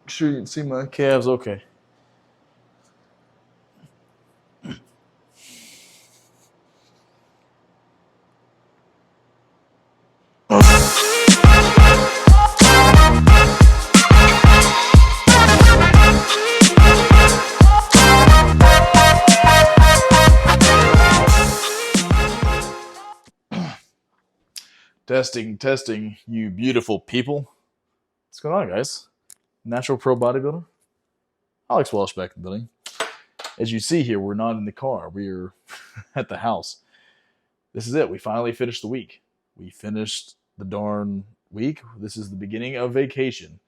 Sure you can see my calves okay. Testing, testing, you beautiful people. What's going on, guys? Natural Pro Bodybuilder. Alex Walsh back in the building. As you see here, we're not in the car. We're at the house. This is it. We finally finished the week. We finished the darn week. This is the beginning of vacation.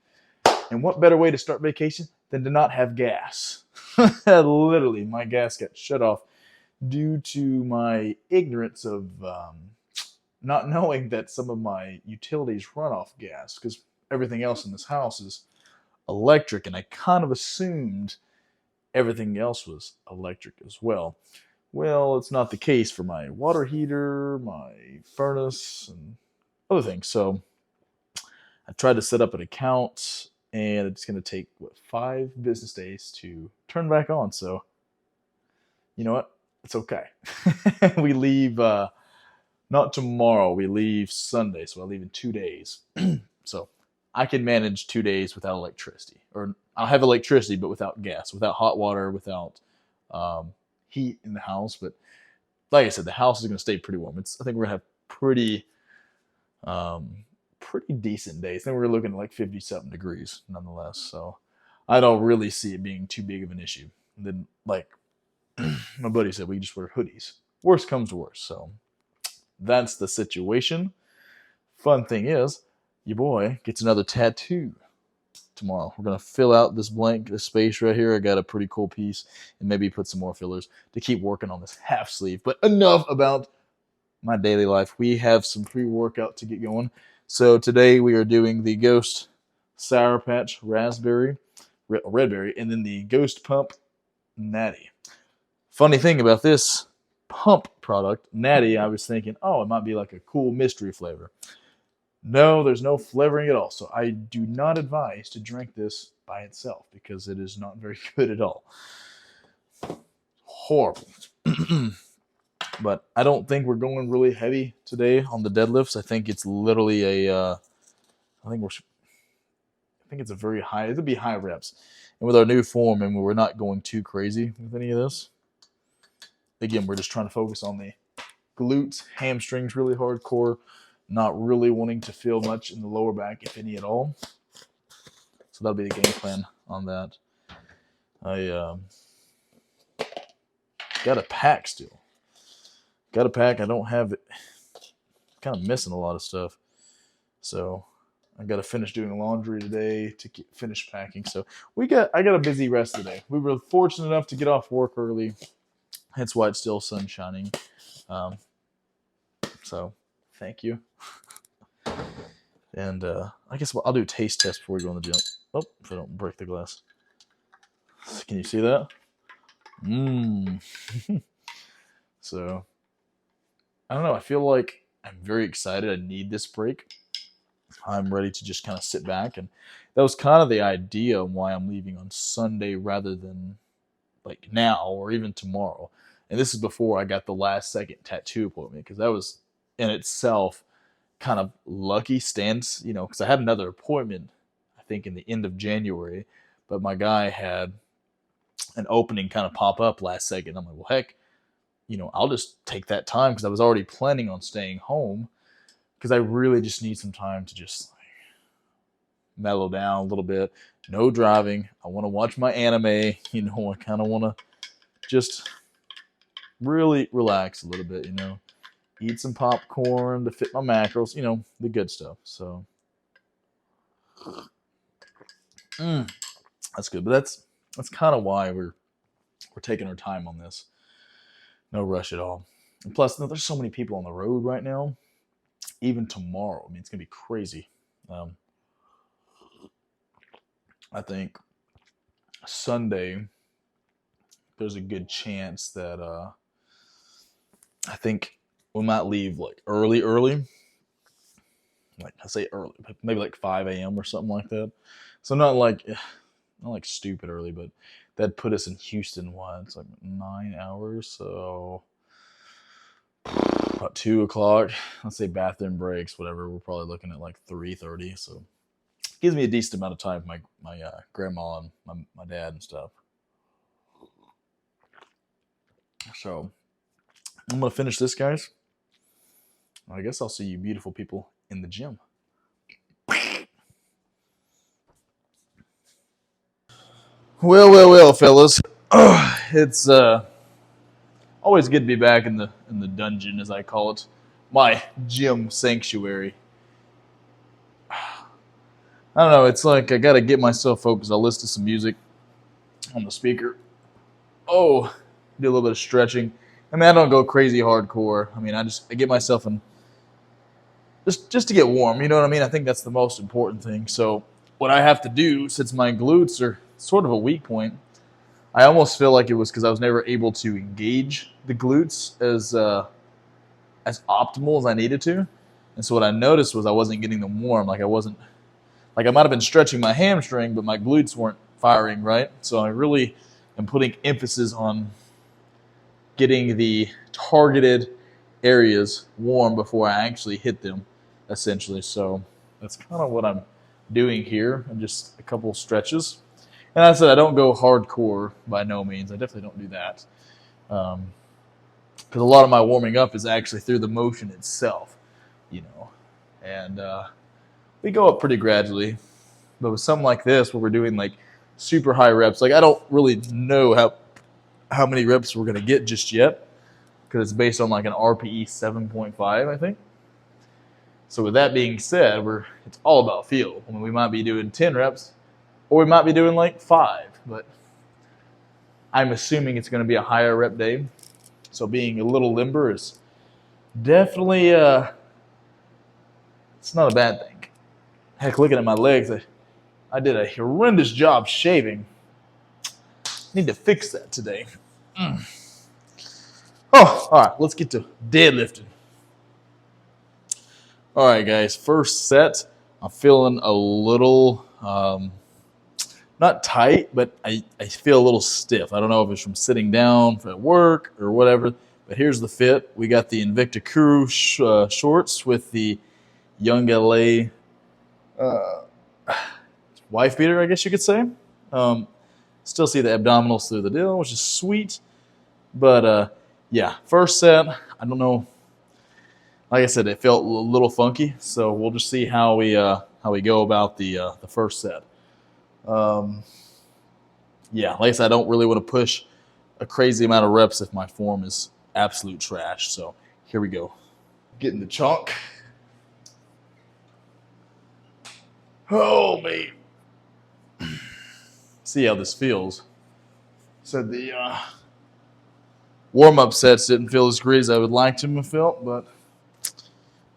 And what better way to start vacation than to not have gas? Literally, my gas got shut off due to my ignorance of not knowing that some of my utilities run off gas, because everything else in this house is electric, and I kind of assumed everything else was electric as well. Well, it's not the case for my water heater, my furnace, and other things. So I tried to set up an account, and it's going to take, 5 business days to turn back on. So, you know what? It's okay. We leave, not tomorrow. We leave Sunday. So I leave in 2 days. So I can manage 2 days without electricity. Or I'll have electricity, but without gas, without hot water, without heat in the house. But like I said, the house is going to stay pretty warm. I think we're going to have pretty decent days. I think we're looking at like 50-something degrees nonetheless. So I don't really see it being too big of an issue. And then, like my buddy said, we just wear hoodies. Worst comes to worst. So that's the situation. Fun thing is, your boy gets another tattoo tomorrow. We're going to fill out this space right here. I got a pretty cool piece, and maybe put some more fillers to keep working on this half sleeve. But enough about my daily life. We have some pre-workout to get going. So today we are doing the Ghost Sour Patch Raspberry, Red Berry, and then the Ghost Pump Natty. Funny thing about this pump product, Natty, I was thinking, oh, it might be like a cool mystery flavor. No, there's no flavoring at all. So I do not advise to drink this by itself, because it is not very good at all. Horrible. But I don't think we're going really heavy today on the deadlifts. I think it's literally I think it's a very high, it'll be high reps. And with our new form, and we're not going too crazy with any of this. Again, we're just trying to focus on the glutes, hamstrings really hardcore, not really wanting to feel much in the lower back, if any at all. So that'll be the game plan on that. I got a pack still. Got a pack. I don't have it. Kind of missing a lot of stuff. So I got to finish doing laundry today to finish packing. So I got a busy rest of the day. We were fortunate enough to get off work early. Hence why it's still sun shining. So thank you. And I guess I'll do a taste test before we go in the gym. Oh, if I don't break the glass. Can you see that? So I don't know. I feel like I'm very excited. I need this break. I'm ready to just kind of sit back. And that was kind of the idea why I'm leaving on Sunday rather than like now or even tomorrow. And this is before I got the last second tattoo appointment, because that was in itself kind of lucky stance, because I had another appointment, I think in the end of January, but my guy had an opening kind of pop up last second. I'm like, well, heck, I'll just take that time, because I was already planning on staying home, because I really just need some time to just mellow down a little bit. No driving. I want to watch my anime. I kind of want to just really relax a little bit, eat some popcorn to fit my macros, the good stuff. So that's good. But that's kind of why we're taking our time on this. No rush at all. And plus, there's so many people on the road right now. Even tomorrow, I mean, it's gonna be crazy. I think Sunday there's a good chance that I think we might leave like early. Like I say early, maybe like 5 a.m. or something like that. So not like not like stupid early, but that put us in Houston. What? It's like 9 hours, so about 2 o'clock. Let's say bathroom breaks, whatever. We're probably looking at like 3:30. So it gives me a decent amount of time for my grandma and my dad and stuff. So I'm gonna finish this, guys. I guess I'll see you beautiful people in the gym. Well, fellas. It's always good to be back in the dungeon, as I call it, my gym sanctuary. I don't know. It's like I gotta get myself focused. I'll listen to some music on the speaker. Oh, do a little bit of stretching. I mean, I don't go crazy hardcore. I mean, I get myself in just to get warm. You know what I mean? I think that's the most important thing. So what I have to do, since my glutes are sort of a weak point, I almost feel like it was because I was never able to engage the glutes as optimal as I needed to. And so what I noticed was I wasn't getting them warm. Like I might have been stretching my hamstring, but my glutes weren't firing right. So I really am putting emphasis on getting the targeted areas warm before I actually hit them, essentially. So that's kind of what I'm doing here, and just a couple stretches. And I said I don't go hardcore by no means. I definitely don't do that. Because a lot of my warming up is actually through the motion itself, you know. And we go up pretty gradually. But with something like this, where we're doing like super high reps, like I don't really know how many reps we're going to get just yet, because it's based on like an RPE 7.5, I think. So with that being said, it's all about feel. I mean, we might be doing 10 reps, or we might be doing like 5, but I'm assuming it's going to be a higher rep day. So being a little limber is definitely it's not a bad thing. Heck, looking at my legs, I did a horrendous job shaving. Need to fix that today. Oh, all right, let's get to deadlifting. All right, guys, first set. I'm feeling a little, not tight, but I feel a little stiff. I don't know if it's from sitting down at work or whatever, but here's the fit. We got the Invicta Crew shorts with the Young LA wife beater, I guess you could say. Still see the abdominals through the deal, which is sweet. But yeah, first set, I don't know. Like I said, it felt a little funky, so we'll just see how we go about the first set. Yeah, like I said, I don't really want to push a crazy amount of reps if my form is absolute trash. So here we go. Getting the chunk. Oh, man. See how this feels. Said the warm-up sets didn't feel as great as I would like to have felt, but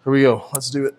here we go. Let's do it.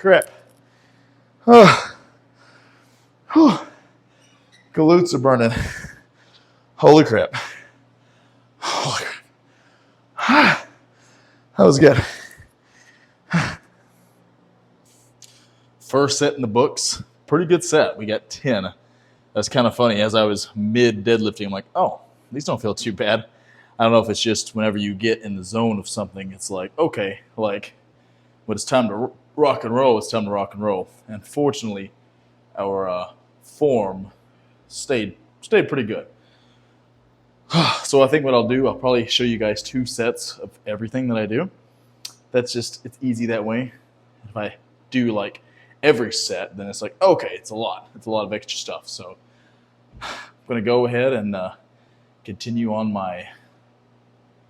Crap. Glutes are burning. Holy crap. Holy crap. That was good. First set in the books. Pretty good set. We got 10. That's kind of funny. As I was mid deadlifting, I'm like, oh, these don't feel too bad. I don't know if it's just whenever you get in the zone of something, it's like, okay, like when it's time to rock and roll, it's time to rock and roll. And fortunately, our form stayed pretty good. So I think what I'll do, I'll probably show you guys 2 sets of everything that I do. It's easy that way. If I do like every set, then it's like, okay, it's a lot of extra stuff. So I'm going to go ahead and continue on my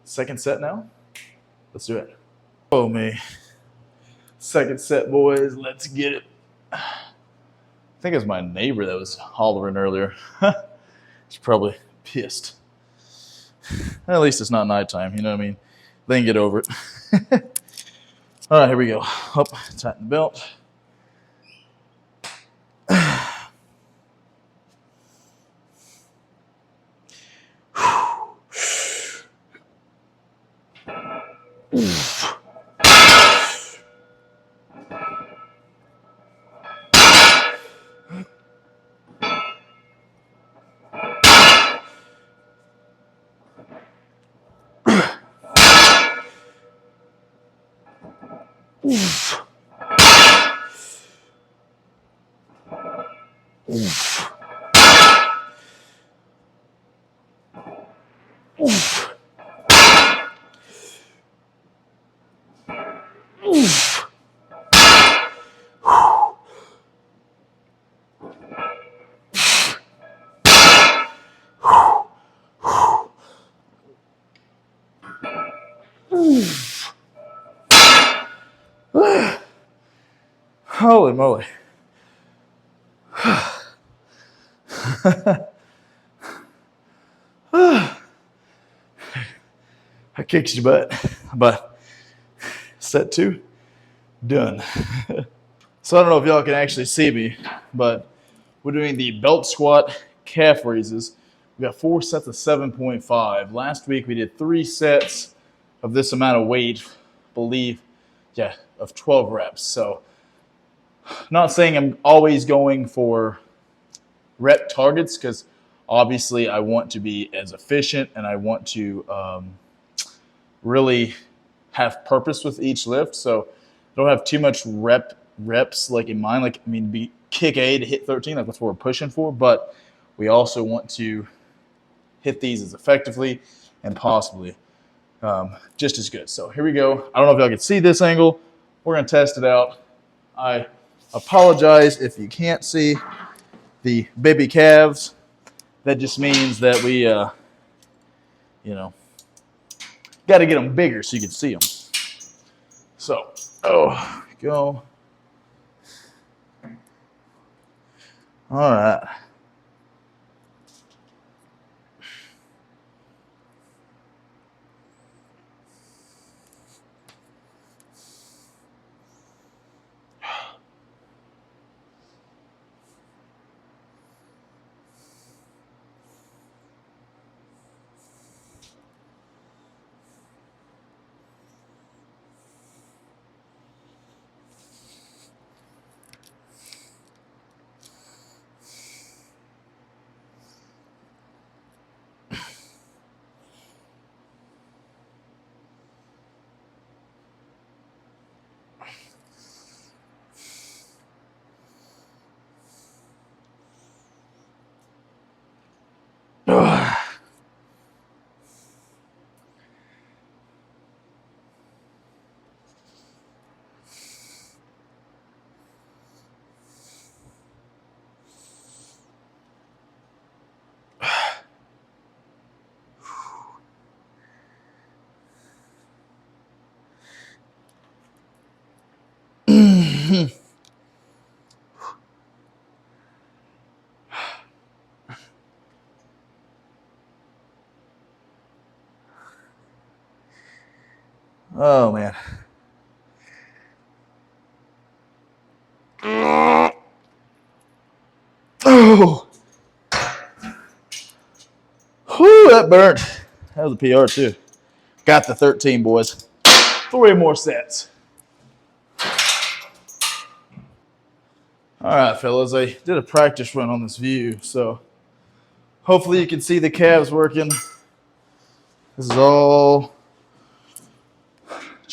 second set now. Let's do it. Oh, me. Second set, boys. Let's get it. I think it was my neighbor that was hollering earlier. He's probably pissed. At least it's not nighttime, you know what I mean? They can get over it. All right, here we go. Up, tighten the belt. Oof. Oof. Oof. Oof. Holy moly. I kicked your butt, but set 2, done. So I don't know if y'all can actually see me, but we're doing the belt squat calf raises. We got 4 sets of 7.5. Last week we did 3 sets of this amount of weight, of 12 reps. So not saying I'm always going for rep targets, because obviously I want to be as efficient and I want to really have purpose with each lift. So I don't have too much reps like in mind. Like, I mean, kick A to hit 13, like that's what we're pushing for, but we also want to hit these as effectively and possibly just as good. So here we go. I don't know if y'all can see this angle. We're going to test it out. I apologize if you can't see the baby calves. That just means that we, got to get them bigger so you can see them. So, go. All right. Oh, man. Oh. Whew, that burnt. That was a PR too. Got the 13, boys. 3 more sets. All right, fellas. I did a practice run on this view, so hopefully you can see the calves working. This is all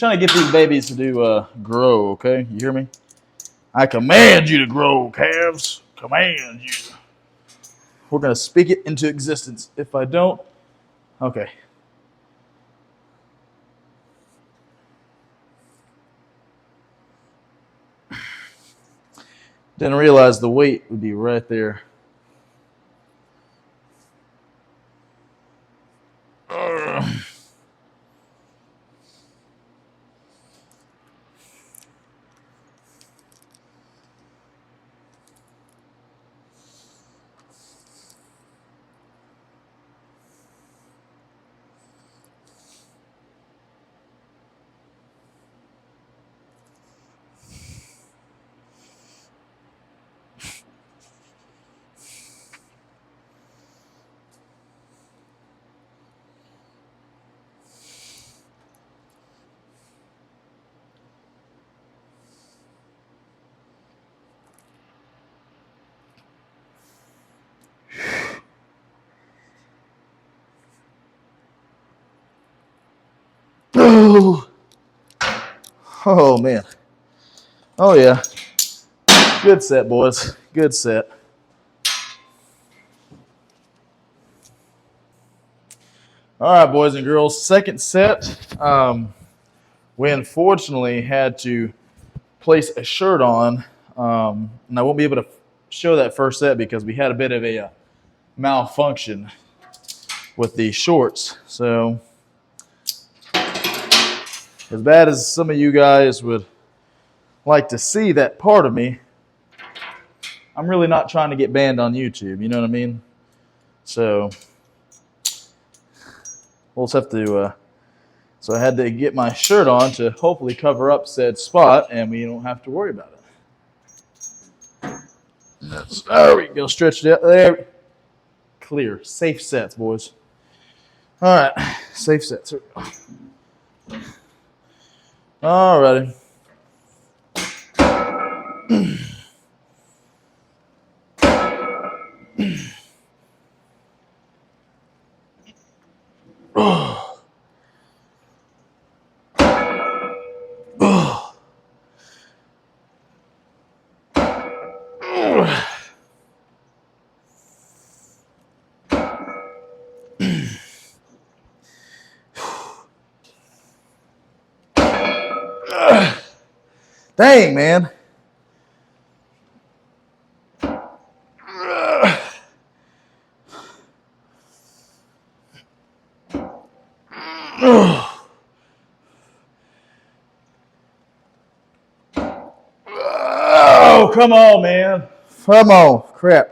trying to get these babies to do grow, okay? You hear me? I command you to grow, calves. Command you. We're going to speak it into existence. If I don't, okay. Didn't realize the weight would be right there. Oh, man. Oh, yeah. Good set, boys. Good set. All right, boys and girls. Second set. We unfortunately had to place a shirt on. And I won't be able to show that first set because we had a bit of a malfunction with the shorts. So, as bad as some of you guys would like to see that part of me, I'm really not trying to get banned on YouTube. You know what I mean? So, we'll just have to... so I had to get my shirt on to hopefully cover up said spot, and we don't have to worry about it. There we go. Stretch it out. There. Clear. Safe sets, boys. All right. Safe sets. All righty. Dang, man. Oh, come on, man. Come on. Crap.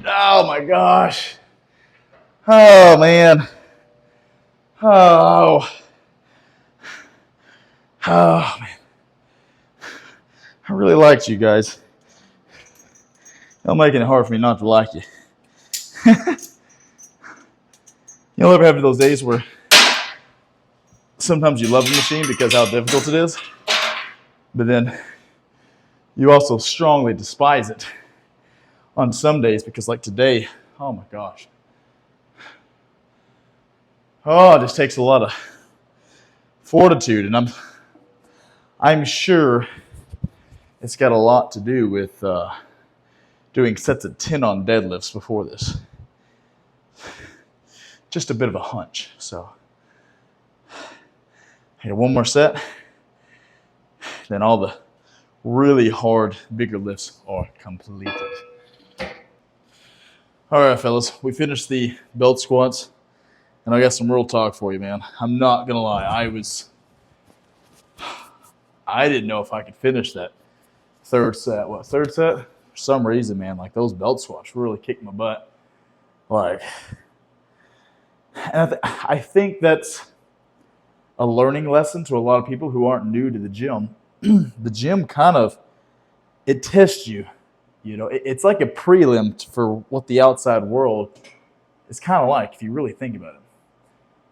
Oh my gosh. Oh man. Oh. Oh man. I really liked you guys. Y'all making it hard for me not to like you. You'll ever have those days where sometimes you love the machine because how difficult it is, but then you also strongly despise it on some days because like today, oh my gosh. Oh, it just takes a lot of fortitude, and I'm sure it's got a lot to do with doing sets of 10 on deadlifts before this. Just a bit of a hunch. So, here, one more set. Then all the really hard, bigger lifts are completed. All right, fellas, we finished the belt squats, and I got some real talk for you, man. I'm not gonna lie, I didn't know if I could finish that third set. What, third set? For some reason, man, like those belt squats really kicked my butt. Like, and I think that's a learning lesson to a lot of people who aren't new to the gym. The gym kind of, it tests you You know, it's like a prelim for what the outside world is kind of like, if you really think about it.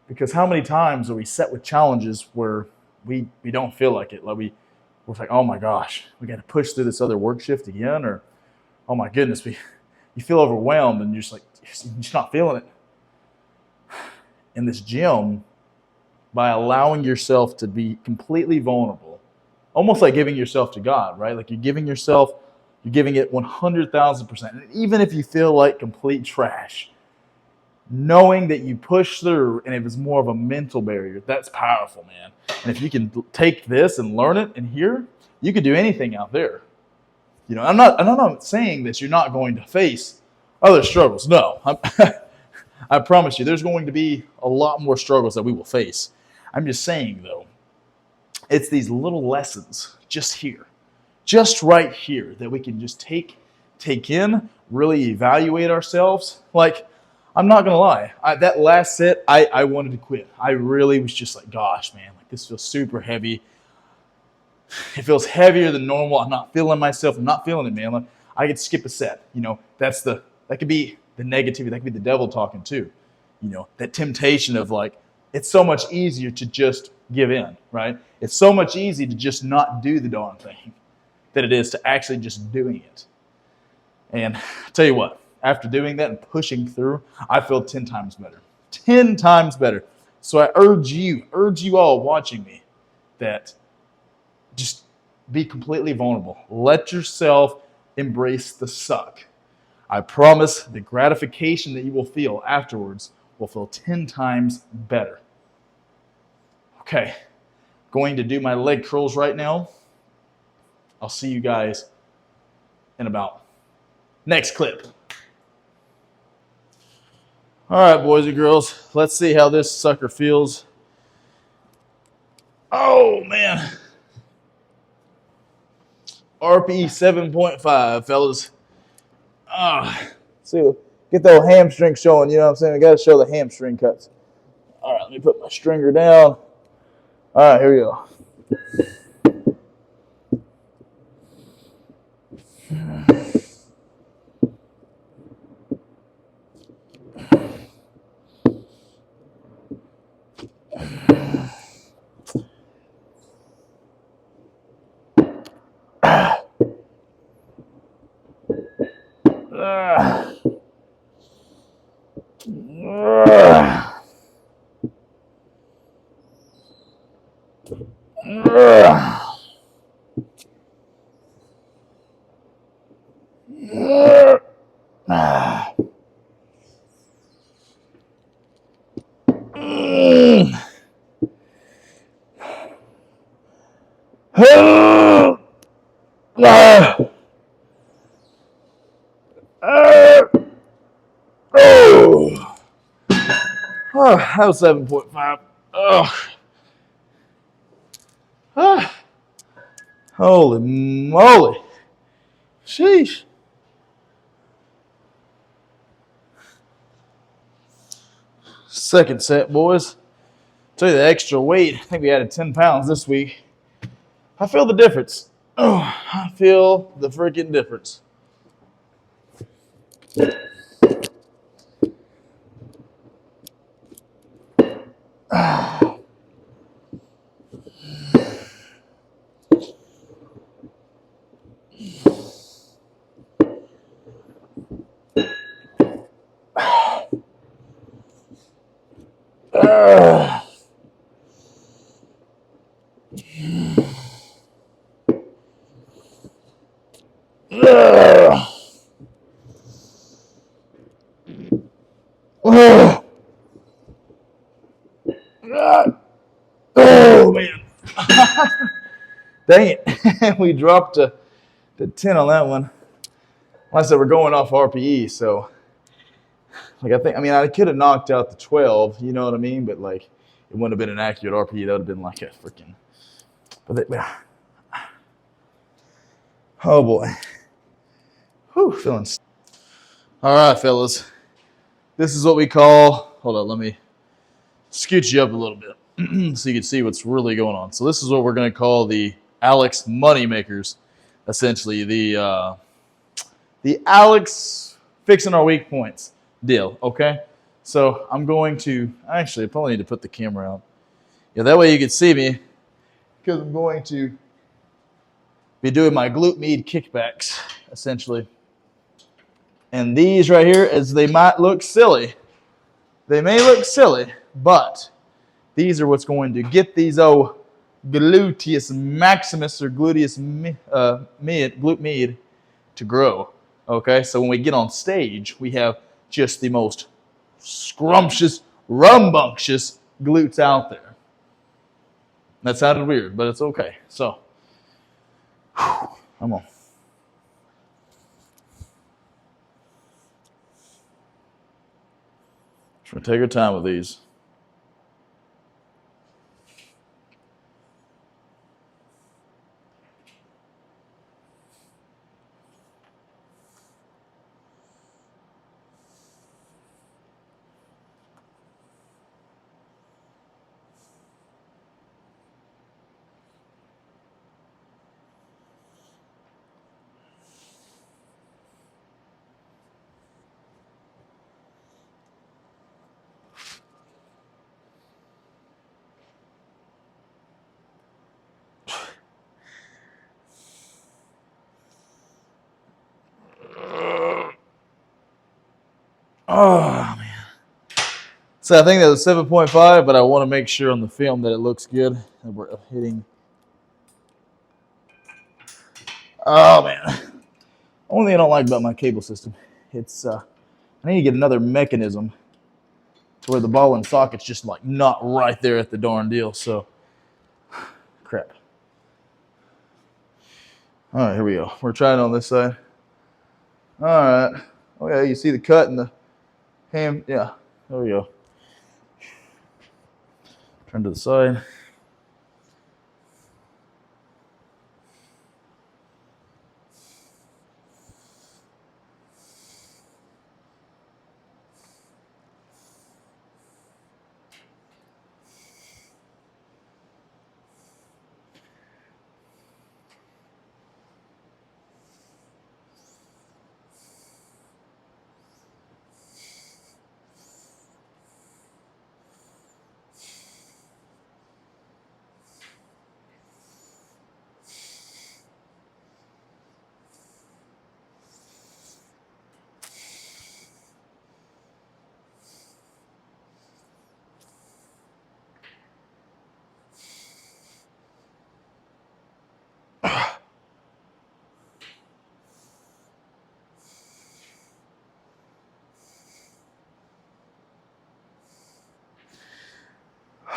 Because how many times are we set with challenges where we don't feel like it? Like we're like, oh my gosh, we got to push through this other work shift again, or oh my goodness, you feel overwhelmed and you're just not feeling it. In this gym, by allowing yourself to be completely vulnerable, almost like giving yourself to God, right? Like you're giving it 100,000%. And even if you feel like complete trash, knowing that you push through and it was more of a mental barrier, that's powerful, man. And if you can take this and learn it in here, you could do anything out there. You know, I'm not saying that you're not going to face other struggles. No, I promise you, there's going to be a lot more struggles that we will face. I'm just saying, though, it's these little lessons just here, just right here, that we can just take in, really evaluate ourselves. Like, I'm not going to lie. That last set, I wanted to quit. I really was just like, gosh, man, like this feels super heavy. It feels heavier than normal. I'm not feeling myself. I'm not feeling it, man. Like, I could skip a set. You know, that could be the negativity. That could be the devil talking too. You know, that temptation of like, it's so much easier to just give in, right? It's so much easier to just not do the darn thing than it is to actually just doing it. And I'll tell you what, after doing that and pushing through, I feel 10 times better. 10 times better. So I urge you all watching me, that just be completely vulnerable. Let yourself embrace the suck. I promise the gratification that you will feel afterwards will feel 10 times better. Okay, going to do my leg curls right now. I'll see you guys in about next clip. All right, boys and girls, let's see how this sucker feels. Oh, man. RPE 7.5, fellas. See, get the old hamstring showing, you know what I'm saying? We got to show the hamstring cuts. All right, let me put my stringer down. All right, here we go. Oh, that was 7.5. Holy moly. Sheesh. Second set, boys. Tell you the extra weight. I think we added 10 pounds this week. I feel the difference. Oh, I feel the freaking difference. Oh, man. Dang it. We dropped to 10 on that one. Like I said, we're going off RPE, so like I could have knocked out the 12, you know what I mean? But like, it wouldn't have been an accurate RPE. That would have been like a freaking. Oh boy. Whew, feeling. All right, fellas. This is what we call. Hold on, let me scoot you up a little bit so you can see what's really going on. So this is what we're going to call the Alex Moneymakers. Essentially, the the Alex fixing our weak points deal, okay? So I'm going to, actually, I probably need to put the camera out. Yeah, that way you can see me, because I'm going to be doing my glute med kickbacks, essentially. And these right here, as they might look silly, they may look silly, but these are what's going to get these gluteus maximus or glute med to grow. Okay, so when we get on stage, we have just the most scrumptious, rumbunctious glutes out there. That sounded weird, but it's okay. So, come on. Just gonna take our time with these. Oh, man. So I think that was 7.5, but I want to make sure on the film that it looks good. And we're hitting. Oh, man. Only thing I don't like about my cable system, it's I need to get another mechanism to where the ball and socket's just like not right there at the darn deal. So, crap. All right, here we go. We're trying on this side. All right. Oh, yeah, you see the cut in the ham. Yeah, there we go. Turn to the side.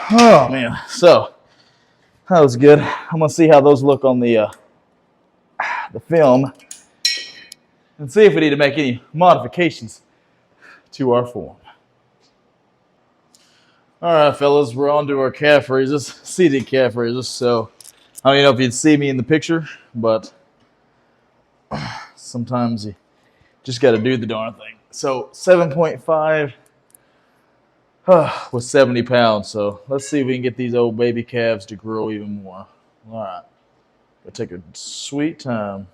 Oh, man. So, that was good. I'm going to see how those look on the film and see if we need to make any modifications to our form. All right, fellas, we're on to our calf raises, seated calf raises. So, I don't even know if you'd see me in the picture, but sometimes you just got to do the darn thing. So, 7.5 with 70 pounds. So, let's see if we can get these old baby calves to grow even more. All right. It'll take a sweet time.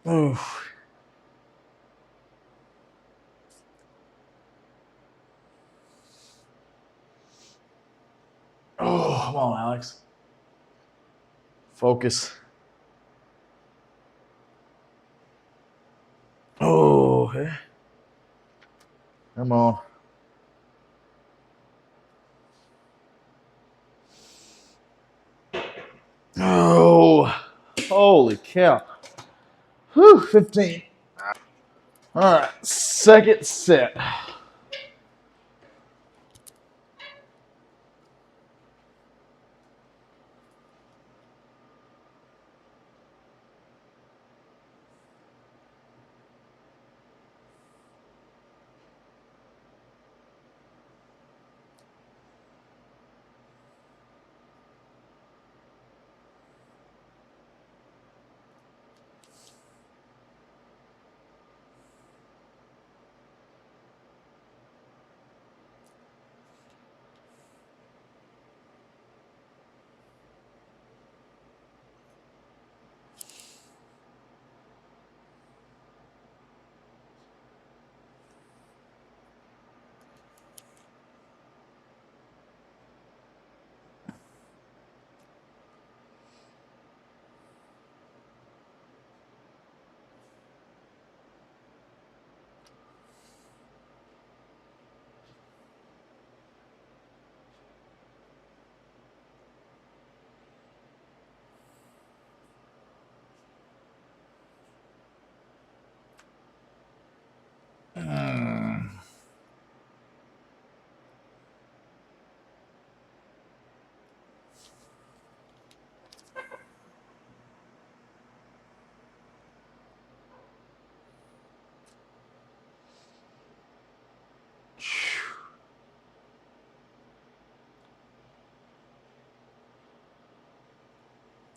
Oof. Oh, come on, Alex. Focus. Oh, okay. Come on. Oh, holy cow. Whew, 15. All right, second set.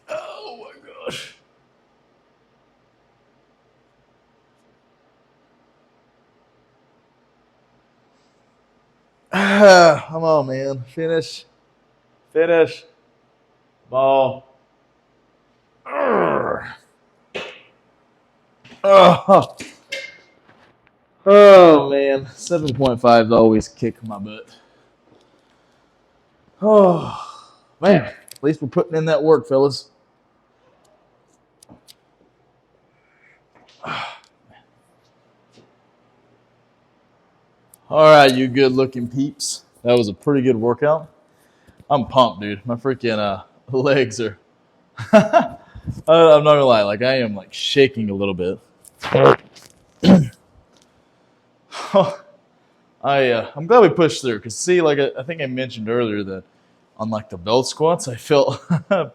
Oh my gosh. Come on, man. Finish. Finish. Ball. Urgh. Oh, oh man. 7.5 always kick my butt. Oh, man. At least we're putting in that work, fellas. All right, you good looking peeps. That was a pretty good workout. I'm pumped, dude. My freaking legs are. I'm not gonna lie, like I am like shaking a little bit. I'm glad we pushed through because see, like I think I mentioned earlier that on like the belt squats, I felt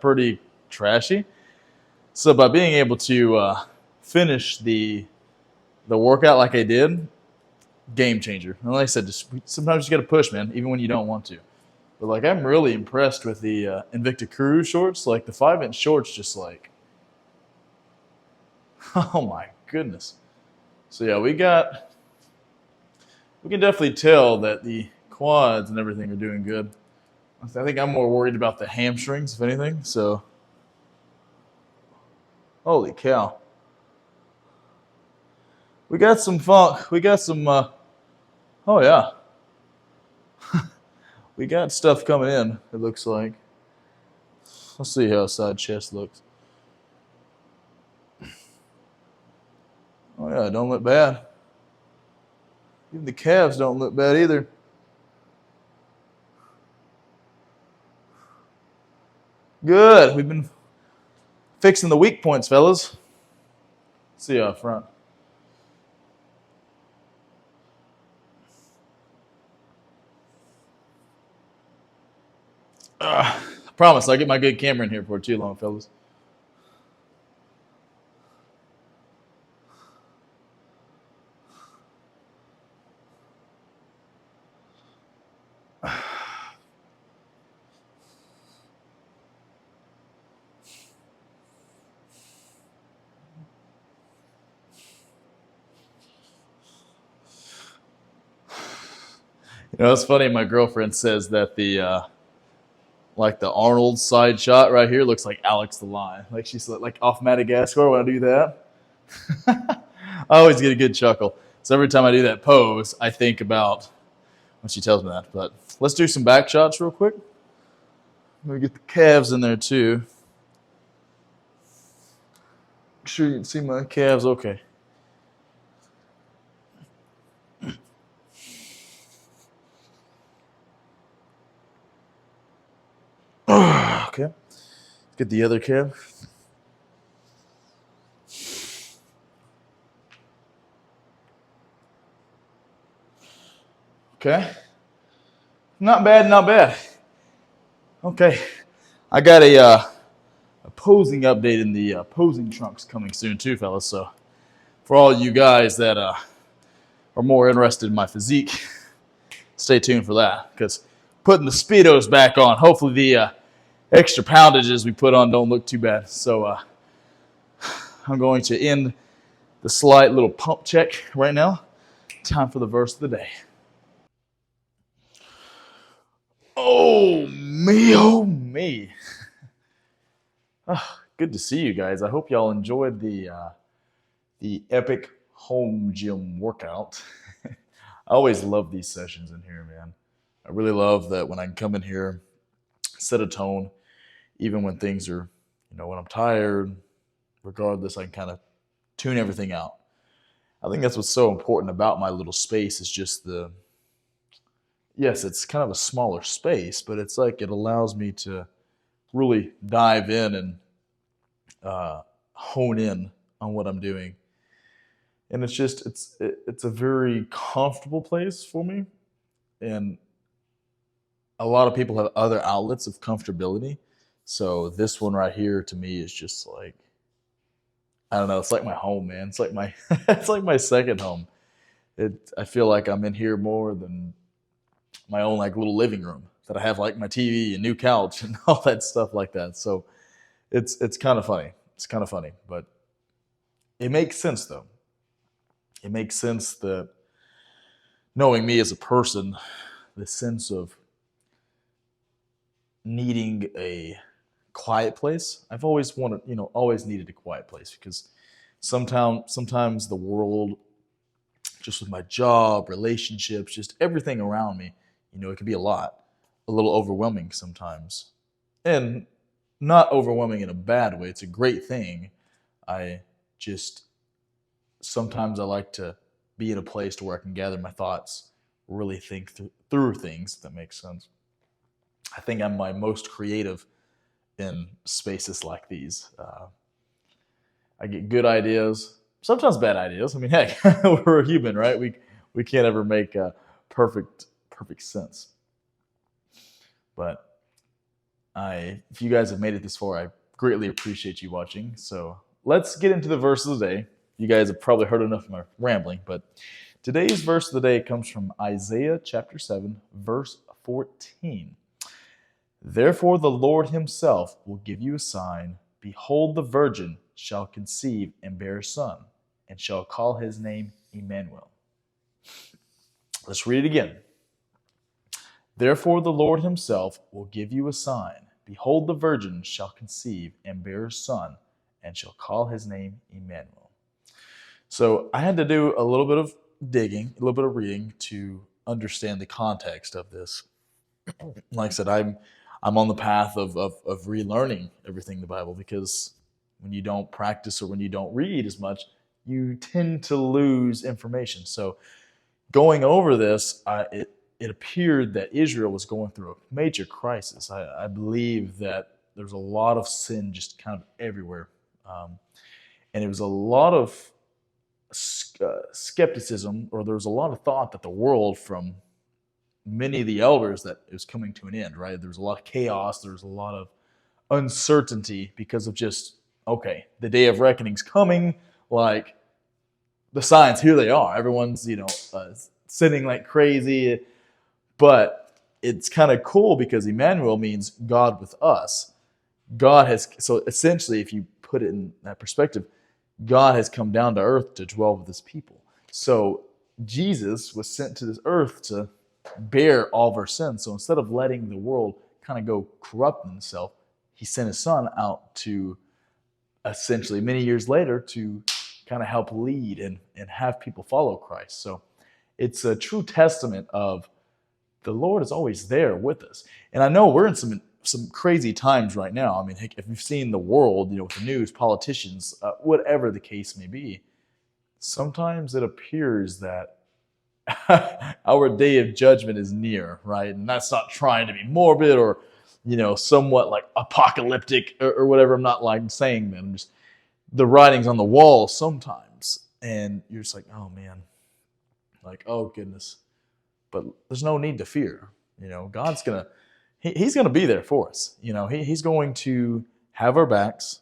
pretty trashy. So by being able to finish the workout like I did, game changer. And like I said, just sometimes you got to push, man, even when you don't want to. But like I'm really impressed with the Invicta Crew shorts. Like the 5-inch shorts, just like, oh my goodness. So yeah, we can definitely tell that the quads and everything are doing good. I think I'm more worried about the hamstrings, if anything. So, holy cow, we got some funk. We got some. Oh yeah, we got stuff coming in. It looks like. Let's see how side chest looks. Oh yeah, don't look bad. Even the calves don't look bad either. Good. We've been fixing the weak points, fellas. Let's see up front. I promise I'll get my good camera in here for too long, fellas. You know, it's funny. My girlfriend says that the like the Arnold side shot right here looks like Alex the Lion. Like she's like off Madagascar when I do that. I always get a good chuckle. So every time I do that pose, I think about when she tells me that. But let's do some back shots real quick. Let me get the calves in there too. Make sure you can see my calves okay. Okay. Let's get the other calf. Okay. Not bad, not bad. Okay. I got a posing update in the posing trunks coming soon too, fellas. So for all you guys that are more interested in my physique, stay tuned for that. Because putting the Speedos back on, hopefully the extra poundages we put on don't look too bad. So I'm going to end the slight little pump check right now. Time for the verse of the day. Oh, me, oh, me. Oh, good to see you guys. I hope y'all enjoyed the epic home gym workout. I always love these sessions in here, man. I really love that when I can come in here, set a tone, even when things are, when I'm tired, regardless, I can kind of tune everything out. I think that's what's so important about my little space is just yes, it's kind of a smaller space, but it's like it allows me to really dive in and hone in on what I'm doing. And it's a very comfortable place for me. And a lot of people have other outlets of comfortability. So this one right here to me is just like, I don't know, it's like my home, man. It's like my it's like my second home. I feel like I'm in here more than my own like little living room that I have like my TV and new couch and all that stuff like that. So it's kind of funny. It's kind of funny, but it makes sense though. It makes sense that knowing me as a person, the sense of needing a quiet place. I've always wanted, always needed a quiet place because sometimes the world, just with my job, relationships, just everything around me, it can be a little overwhelming sometimes. And not overwhelming in a bad way. It's a great thing. I just sometimes I like to be in a place to where I can gather my thoughts, really think through things, if that makes sense. I think I'm my most creative in spaces like these. I get good ideas, sometimes bad ideas. I mean, heck, we're human, right? We can't ever make perfect sense. But if you guys have made it this far, I greatly appreciate you watching. So let's get into the verse of the day. You guys have probably heard enough of my rambling, but today's verse of the day comes from Isaiah chapter 7, verse 14. Therefore the Lord himself will give you a sign. Behold, the virgin shall conceive and bear a son, and shall call his name Emmanuel. Let's read it again. Therefore the Lord himself will give you a sign. Behold, the virgin shall conceive and bear a son, and shall call his name Emmanuel. So I had to do a little bit of digging, a little bit of reading to understand the context of this. Like I said, I'm on the path of relearning everything in the Bible, because when you don't practice or when you don't read as much, you tend to lose information. So going over this, it appeared that Israel was going through a major crisis. I believe that there's a lot of sin just kind of everywhere. And it was a lot of skepticism, or there was a lot of thought that the world, from many of the elders, that it was coming to an end, right? There was a lot of chaos. There was a lot of uncertainty because of just, okay, the day of reckoning's coming. Like, the signs, here they are. Everyone's, sinning like crazy. But it's kind of cool because Emmanuel means God with us. So essentially, if you put it in that perspective, God has come down to earth to dwell with his people. So Jesus was sent to this earth to bear all of our sins. So instead of letting the world kind of go corrupt in itself, he sent his son out to essentially, many years later, to kind of help lead and have people follow Christ. So it's a true testament of the Lord is always there with us. And I know we're in some crazy times right now. I mean, heck, if you've seen the world, with the news, politicians, whatever the case may be, sometimes it appears that our day of judgment is near, right? And that's not trying to be morbid or, somewhat like apocalyptic or whatever. I'm not like saying that. I'm just the writing's on the wall sometimes. And you're just like, oh man, like, oh goodness. But there's no need to fear. God's He's gonna be there for us. He's going to have our backs.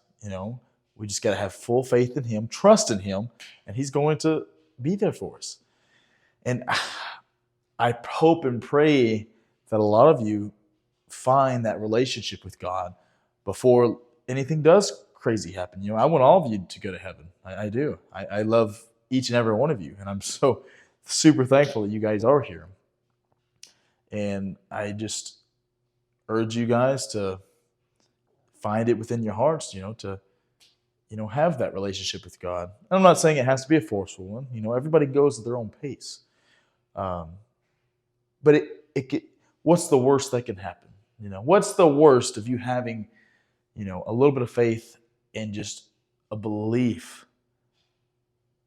We just gotta have full faith in Him, trust in Him, and He's going to be there for us. And I hope and pray that a lot of you find that relationship with God before anything does crazy happen. I want all of you to go to heaven. I do. I love each and every one of you, and I'm so super thankful that you guys are here. And I just urge you guys to find it within your hearts, to have that relationship with God. And I'm not saying it has to be a forceful one. Everybody goes at their own pace. But what's the worst that can happen? What's the worst of you having, a little bit of faith and just a belief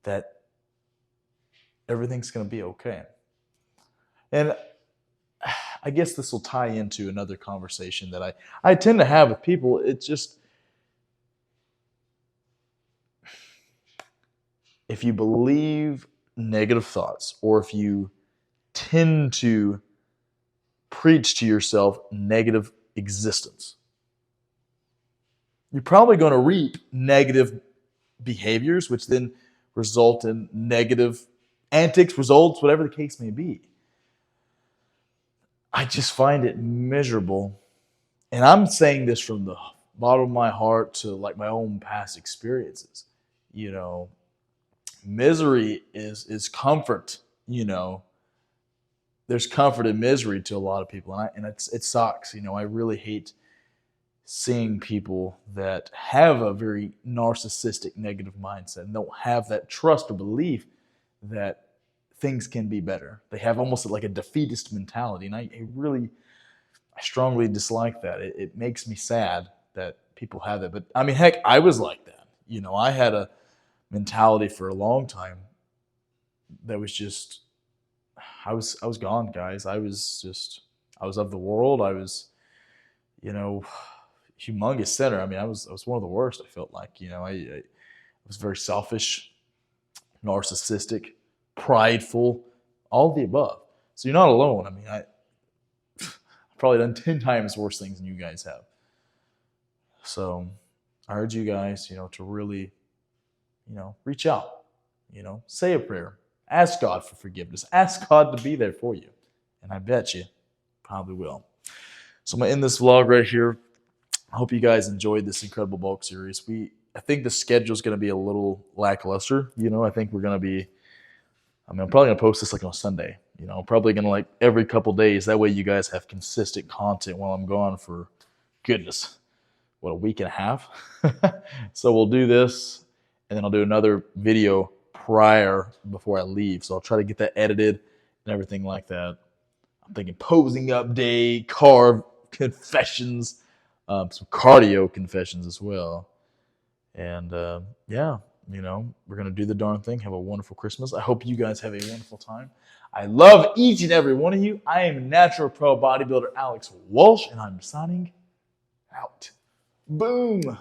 that everything's going to be okay? And I guess this will tie into another conversation that I tend to have with people. It's just, if you believe negative thoughts, or if you tend to preach to yourself negative existence, you're probably going to reap negative behaviors, which then result in negative antics, results, whatever the case may be. I just find it miserable. And I'm saying this from the bottom of my heart to like my own past experiences. Misery is comfort. There's comfort in misery to a lot of people. And it sucks. I really hate seeing people that have a very narcissistic negative mindset and don't have that trust or belief that things can be better. They have almost like a defeatist mentality. And I strongly dislike that. It makes me sad that people have that. But I mean, heck, I was like that. I had a mentality for a long time that was just, I was gone, guys. I was of the world. I was, humongous sinner. I mean, I was one of the worst. I felt like, I was very selfish, narcissistic, prideful, all the above. So you're not alone. I mean, I've probably done 10 times worse things than you guys have. So I urge you guys, to really, reach out, say a prayer, ask God for forgiveness, ask God to be there for you. And I bet you probably will. So I'm going to end this vlog right here. I hope you guys enjoyed this incredible bulk series. I think the schedule is going to be a little lackluster. I think we're going to be, I'm probably going to post this like on Sunday. I'm probably going to like every couple days. That way you guys have consistent content while I'm gone for, goodness, a week and a half. So we'll do this, and then I'll do another video before I leave. So I'll try to get that edited and everything like that. I'm thinking posing update, carb confessions, some cardio confessions as well. And yeah, we're going to do the darn thing. Have a wonderful Christmas. I hope you guys have a wonderful time. I love each and every one of you. I am Natural Pro Bodybuilder Alex Walsh, and I'm signing out. Boom.